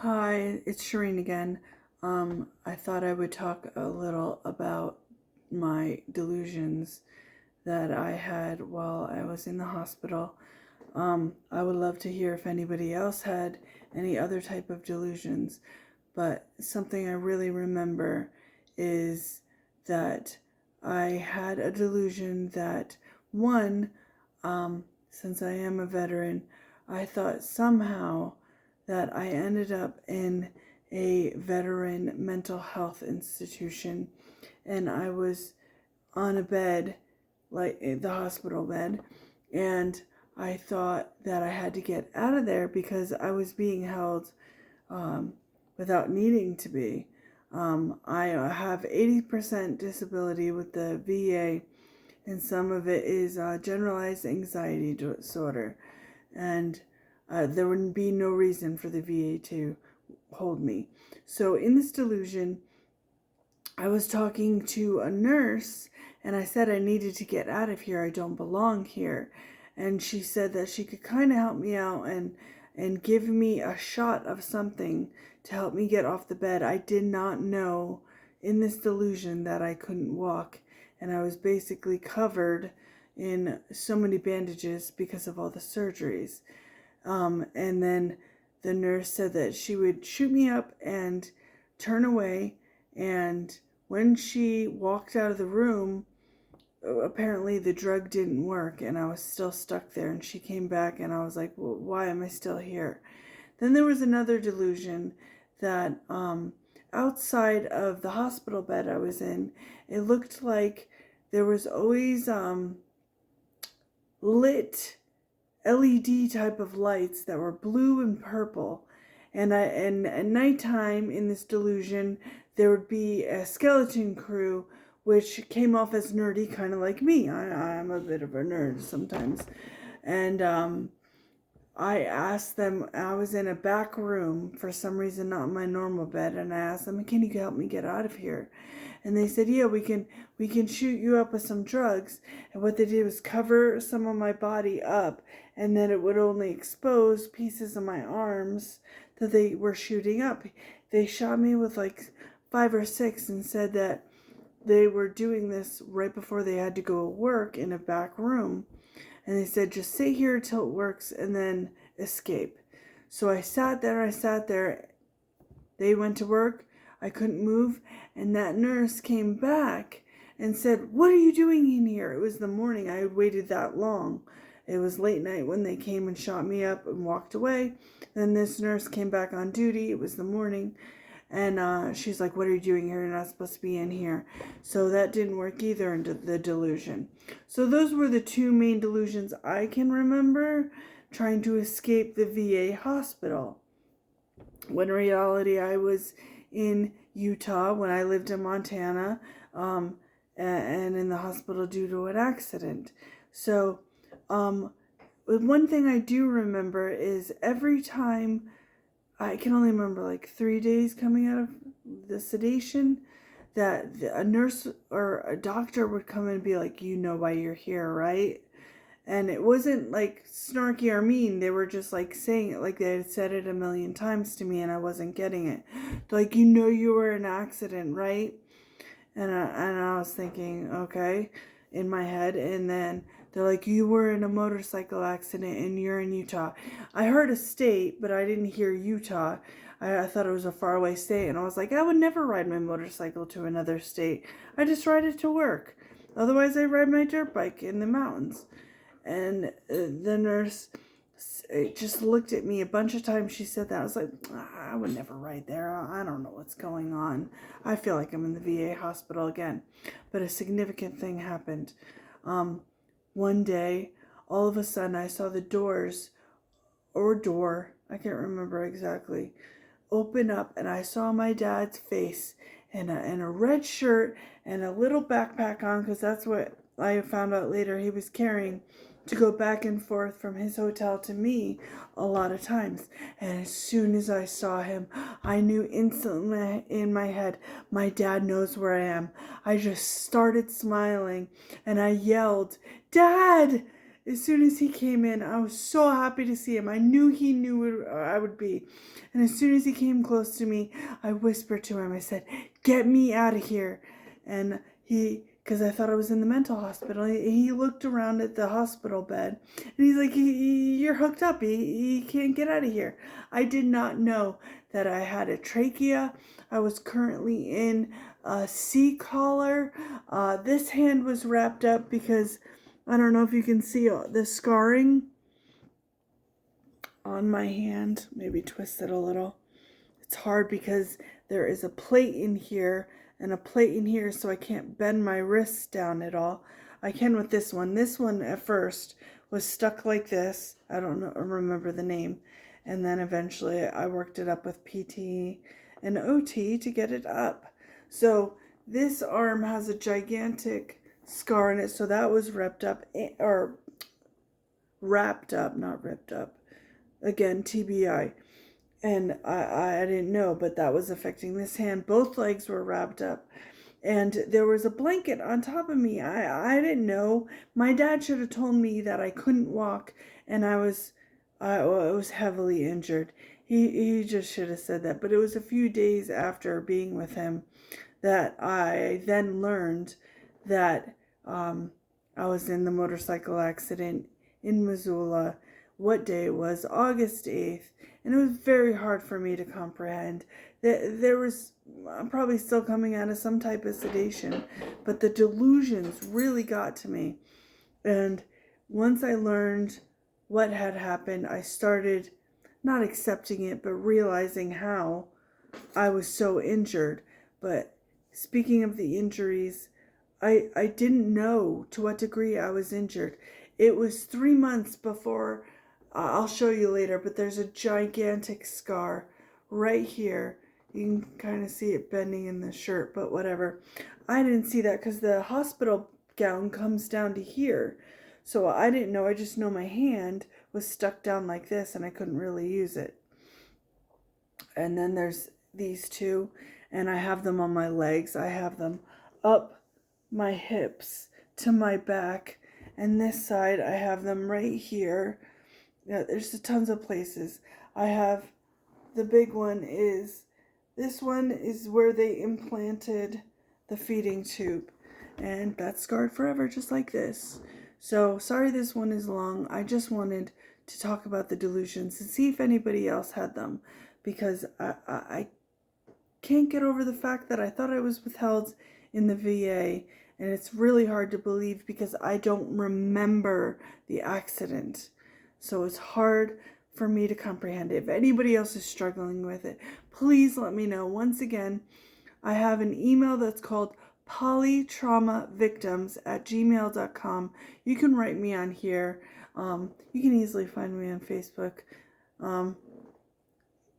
Hi, it's Shireen again. I thought I would talk a little about my delusions that I had while I was in the hospital. I would love to hear if anybody else had any other type of delusions, but something I really remember is that I had a delusion that one, since I am a veteran, I thought somehow that I ended up in a veteran mental health institution, and I was on a bed, like the hospital bed, and I thought that I had to get out of there because I was being held without needing to be. I have 80% disability with the VA, and some of it is generalized anxiety disorder. And there would be no reason for the VA to hold me. So in this delusion, I was talking to a nurse and I said I needed to get out of here. I don't belong here. And she said that she could kind of help me out and give me a shot of something to help me get off the bed. I did not know in this delusion that I couldn't walk, and I was basically covered in so many bandages because of all the surgeries. And then the nurse said that she would shoot me up and turn away. And when she walked out of the room, apparently the drug didn't work and I was still stuck there. And she came back and I was like, well, why am I still here? Then there was another delusion that outside of the hospital bed I was in, it looked like there was always lit LED type of lights that were blue and purple. And at nighttime in this delusion, there would be a skeleton crew, which came off as nerdy, kind of like me. I'm a bit of a nerd sometimes. And I asked them, I was in a back room for some reason, not in my normal bed, and I asked them, can you help me get out of here? And they said, yeah, we can shoot you up with some drugs. And what they did was cover some of my body up, and then it would only expose pieces of my arms that they were shooting up. They shot me with like 5 or 6 and said that they were doing this right before they had to go work in a back room. And they said, just sit here till it works and then escape. So I sat there. They went to work. I couldn't move. And that nurse came back and said, what are you doing in here? It was the morning. I had waited that long. It was late night when they came and shot me up and walked away. Then this nurse came back on duty. It was the morning. And she's like, what are you doing here? You're not supposed to be in here. So that didn't work either into the delusion. So those were the two main delusions I can remember, trying to escape the VA hospital. When in reality, I was in Utah when I lived in Montana, and in the hospital due to an accident. So one thing I do remember is every time, I can only remember like 3 days coming out of the sedation, that a nurse or a doctor would come and be like, you know why you're here, right? And it wasn't like snarky or mean. They were just like saying it like they had said it a million times to me and I wasn't getting it. They're like, you know you were in an accident, right? And I was thinking, okay, in my head. And then they're like, you were in a motorcycle accident and you're in Utah. I heard a state, but I didn't hear Utah. I thought it was a faraway state. And I was like, I would never ride my motorcycle to another state. I just ride it to work. Otherwise, I ride my dirt bike in the mountains. And the nurse just looked at me a bunch of times. She said that. I was like, I would never ride there. I don't know what's going on. I feel like I'm in the VA hospital again. But a significant thing happened. One day, all of a sudden, I saw the doors, or door, I can't remember exactly, open up, and I saw my dad's face in a red shirt and a little backpack on, because that's what I found out later he was carrying to go back and forth from his hotel to me a lot of times. And as soon as I saw him, I knew instantly in my head, my dad knows where I am. I just started smiling and I yelled, Dad! as soon as he came in, I was so happy to see him. I knew he knew where I would be. And as soon as he came close to me, I whispered to him, I said, "Get me out of here." And because I thought I was in the mental hospital, he looked around at the hospital bed and he's like, "You're hooked up. He can't get out of here." I did not know that I had a trachea. I was currently in a C-collar. This hand was wrapped up because I don't know if you can see the scarring on my hand. Maybe twist it a little. It's hard because there is a plate in here and a plate in here, so I can't bend my wrists down at all. I can with this one. This one at first was stuck like this. I don't know, remember the name. And then eventually I worked it up with PT and OT to get it up. So this arm has a gigantic scar in it, so that was wrapped up, not ripped up. Again, TBI. And I didn't know, but that was affecting this hand. Both legs were wrapped up. And there was a blanket on top of me. I didn't know. My dad should have told me that I couldn't walk and I was heavily injured. He just should have said that. But it was a few days after being with him that I then learned that I was in the motorcycle accident in Missoula. What day it was, August 8th, and it was very hard for me to comprehend. There was, I'm probably still coming out of some type of sedation, but the delusions really got to me. And once I learned what had happened, I started not accepting it, but realizing how I was so injured. But speaking of the injuries, I didn't know to what degree I was injured. It was 3 months before, I'll show you later, but there's a gigantic scar right here. You can kind of see it bending in the shirt, but whatever. I didn't see that because the hospital gown comes down to here. So I didn't know. I just know my hand was stuck down like this and I couldn't really use it. And then there's these two, and I have them on my legs. I have them up my hips to my back, and this side I have them right here. Yeah, there's tons of places. I have, the big one is, this one is where they implanted the feeding tube, and that's scarred forever just like this. So sorry this one is long. I just wanted to talk about the delusions and see if anybody else had them, because I can't get over the fact that I thought I was withheld in the VA, and it's really hard to believe because I don't remember the accident. So it's hard for me to comprehend it. If anybody else is struggling with it, please let me know. Once again, I have an email that's called polytraumavictims@gmail.com. You can write me on here. You can easily find me on Facebook.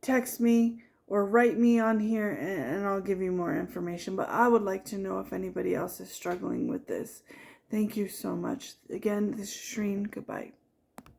Text me or write me on here and I'll give you more information. But I would like to know if anybody else is struggling with this. Thank you so much. Again, this is Shreen. Goodbye.